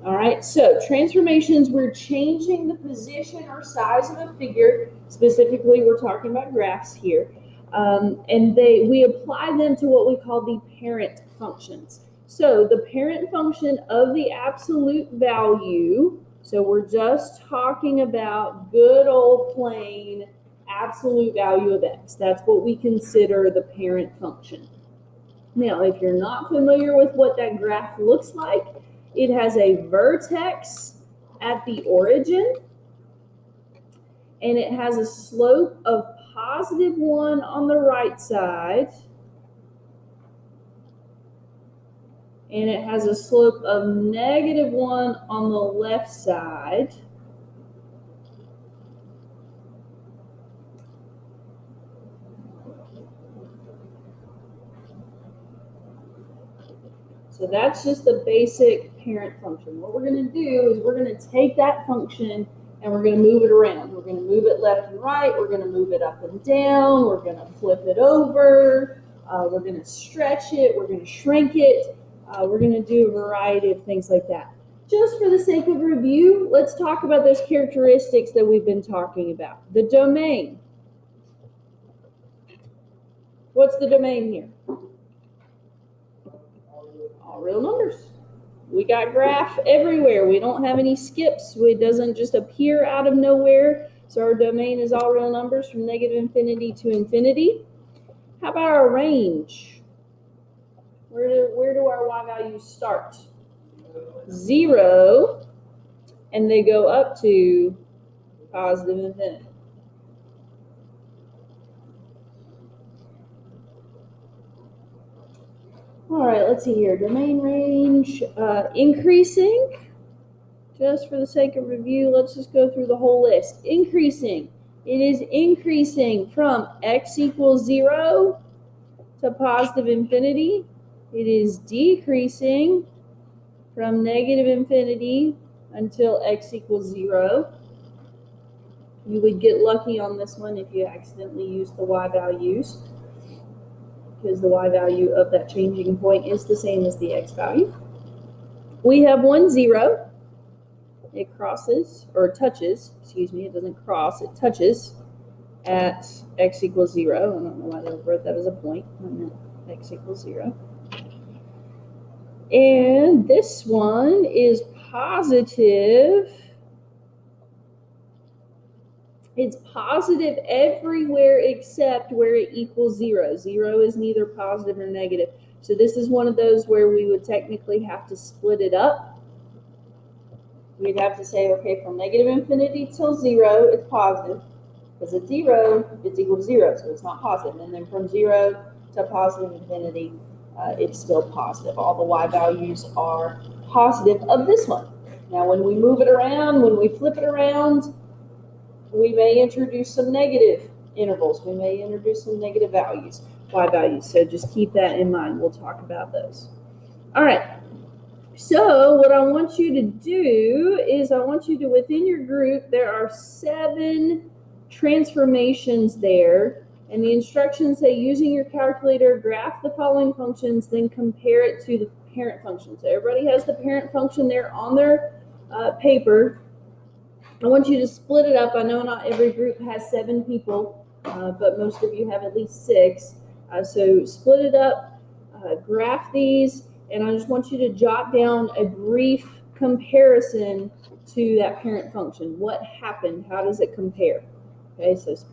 All right, so transformations, we're changing the position or size of a figure. Specifically, we're talking about graphs here. And we apply them to what we call the parent functions. So the parent function of the absolute value, so we're just talking about good old plain absolute value of x. That's what we consider the parent function. Now, if you're not familiar with what that graph looks like, it has a vertex at the origin, and it has a slope of +1 on the right side, and it has a slope of -1 on the left side. So that's just the basic parent function. What we're going to do is we're going to take that function and we're going to move it around. We're going to move it left and right. We're going to move it up and down. We're going to flip it over. We're going to stretch it. We're going to shrink it. We're going to do a variety of things like that. Just for the sake of review, let's talk about those characteristics that we've been talking about. The domain. What's the domain here? All real numbers. We got graph everywhere. We don't have any skips. It doesn't just appear out of nowhere. So our domain is all real numbers from -infinity to infinity. How about our range? Where do our y values start? 0, and they go up to +infinity. All right, let's see here. Domain range increasing. Just for the sake of review, let's just go through the whole list. Increasing. It is increasing from x equals 0 to +infinity. It is decreasing from -infinity until x equals 0. You would get lucky on this one if you accidentally use the y values, because the y value of that changing point is the same as the x value. We have 1, 0. It crosses, or touches, excuse me, it doesn't cross, it touches at x equals 0. I don't know why they wrote that as a point. I meant x equals 0. And this one is positive. It's positive everywhere except where it equals 0. 0 is neither positive nor negative. So this is one of those where we would technically have to split it up. We'd have to say, okay, from -infinity till 0, it's positive. Because at 0, it's equal to 0, so it's not positive. And then from 0 to +infinity, it's still positive. All the y values are positive of this one. Now, when we move it around, when we flip it around, we may introduce some negative intervals. We may introduce some negative values, y values. So just keep that in mind. We'll talk about those. All right. So what I want you to do is I want you to, within your group, there are 7 transformations there. And the instructions say, using your calculator, graph the following functions, then compare it to the parent function. So everybody has the parent function there on their paper. I want you to split it up. I know not every group has 7 people, but most of you have at least 6. So split it up, graph these, and I just want you to jot down a brief comparison to that parent function. What happened? How does it compare? Okay, so